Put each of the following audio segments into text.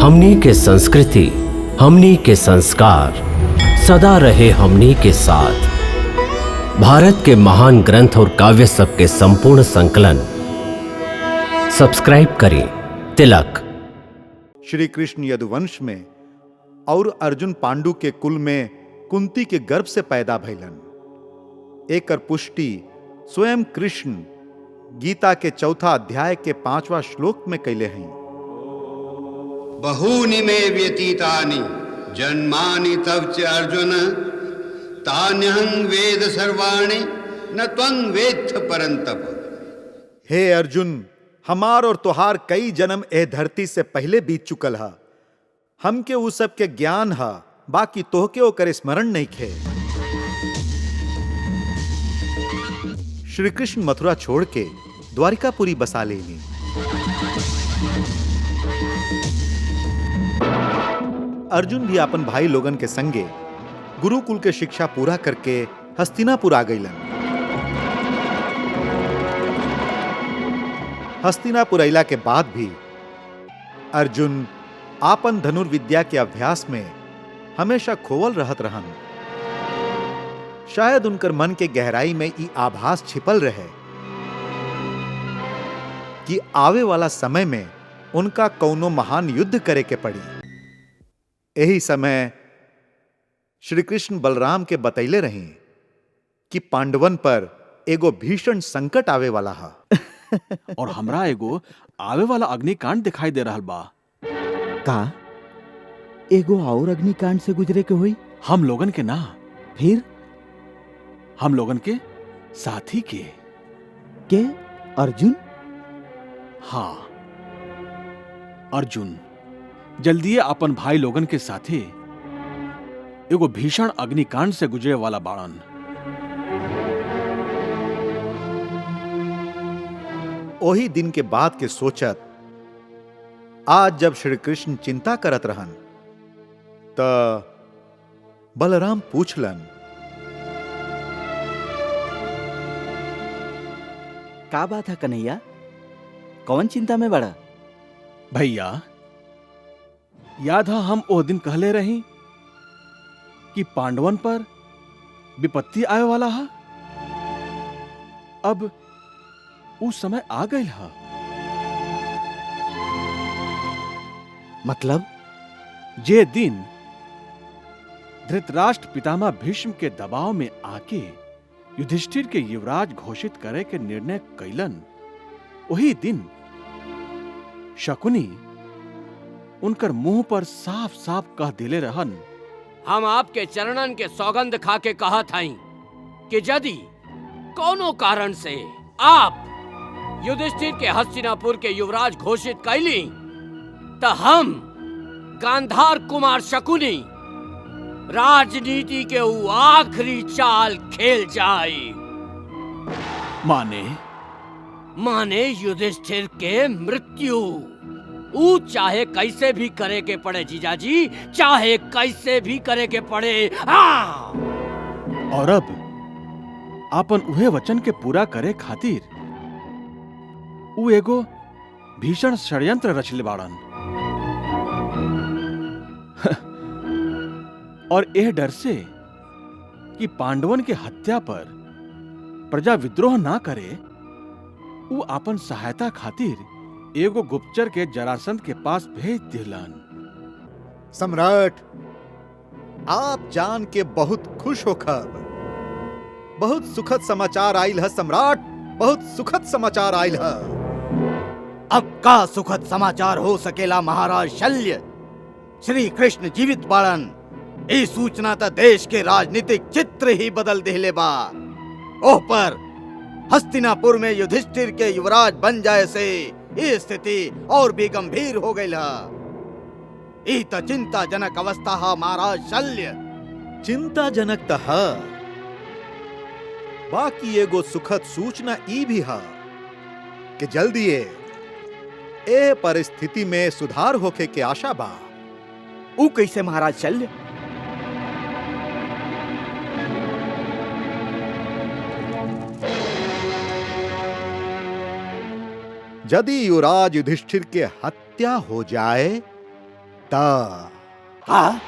हमनी के संस्कृति, हमनी के संस्कार सदा रहे हमनी के साथ। भारत के महान ग्रंथ और काव्य सब के संपूर्ण संकलन सब्सक्राइब करें तिलक। श्री कृष्ण यदुवंश में और अर्जुन पांडु के कुल में कुंती के गर्भ से पैदा भइलन। एकर पुष्टि स्वयं कृष्ण गीता के चौथा अध्याय के 5वां श्लोक में कैले हैं। बहूनि मे व्यतीतानि जन्मानि तव च अर्जुन तान्यहं वेद सर्वाणि न त्वं वेत्थ परंतप। हे अर्जुन, हमार और तुहार कई जन्म ए धरती से पहले बीत चुकल हा। हमके उ सब के ज्ञान हा, बाकी तोहके ओकर स्मरण नहीं खे। श्री कृष्ण मथुरा छोड़ के द्वारिकापुरी बसा लेनी। अर्जुन भी अपन भाई लोगन के संगे गुरुकुल के शिक्षा पूरा करके हस्तिनापुर आ गईलन। हस्तिनापुर अइला के बाद भी अर्जुन आपन धनुर्विद्या के अभ्यास में हमेशा खोवल रहत रहन। शायद उनकर मन के गहराई में ई आभास छिपल रहे कि आवे वाला समय में उनका कौनो महान युद्ध करे के पड़ी। यही समय श्री कृष्ण बलराम के बतैले रही कि पांडवन पर एगो भीषण संकट आवे वाला हा। और हमरा एगो आवे वाला अग्निकांड दिखाई दे रहल बा। का एगो और अग्निकांड से गुजरे के होई? हम लोगन के ना, फिर हम लोगन के साथी के अर्जुन? हाँ, अर्जुन जल्दी अपन भाई लोगन के साथे एगो भीषण अग्निकांड से गुजरे वाला बाड़न। ओही दिन के बाद के सोचत आज जब श्री कृष्ण चिंता करत रहन त बलराम पूछलन, का बात है कन्हैया, कौन चिंता में बड़ा? भैया, याद है हम ओ दिन कहले रही कि पांडवन पर विपत्ति आए वाला है। अब उस समय आ गई है। मतलब जे दिन धृतराष्ट्र पितामह भीष्म के दबाव में आके युधिष्ठिर के युवराज घोषित करे के निर्णय कैलन, वही दिन शकुनी उनकर मुंह पर साफ साफ कह दिले रहन, हम आपके चरणन के सौगंध खा के कहा था कि यदि कोनो कारण से आप युधिष्ठिर के हस्तिनापुर के युवराज घोषित कैली तो हम गांधार कुमार शकुनी राजनीति के वो आखिरी चाल खेल जाए। माने युधिष्ठिर के मृत्यु। ऊ चाहे कैसे भी करे के पड़े जीजाजी, चाहे कैसे भी करे के पड़े। और अब आपन उहे वचन के पूरा करे खातिर ऊ एगो भीषण षड्यंत्र रचले बाड़न। और एह डर से कि पांडवन के हत्या पर प्रजा विद्रोह ना करे, ऊ आपन सहायता खातिर एगो गुप्तचर के जरासंध के पास भेज दिलन। सम्राट, आप जान के बहुत खुश होकर बहुत सुखद समाचार आइल है। सम्राट, बहुत सुखद समाचार आइल है। अब का सुखद समाचार हो सकेला महाराज शल्य? श्री कृष्ण जीवित बाड़न। ई सूचना त देश के राजनीतिक चित्र ही बदल देले बा। ओह पर हस्तिनापुर में युधिष्ठिर के युवराज बन जाए से ये स्थिति और भी गंभीर हो गई है। ई त चिंताजनक अवस्था है महाराज शल्य। चिंताजनक त है, बाकी एगो सुखद सूचना ई भी है कि जल्दी ए परिस्थिति में सुधार होके के आशा बा। ऊ कैसे महाराज शल्य? यदि युवराज युधिष्ठिर के हत्या हो जाए ता का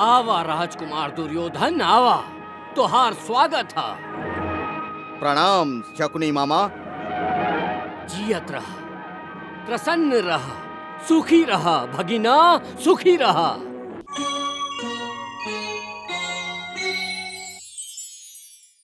आवा राजकुमार दुर्योधन, आवा, तुहार स्वागत है। प्रणाम शकुनी मामा। जियत रहा, प्रसन्न रहा, सुखी रहा भगिना, सुखी रहा।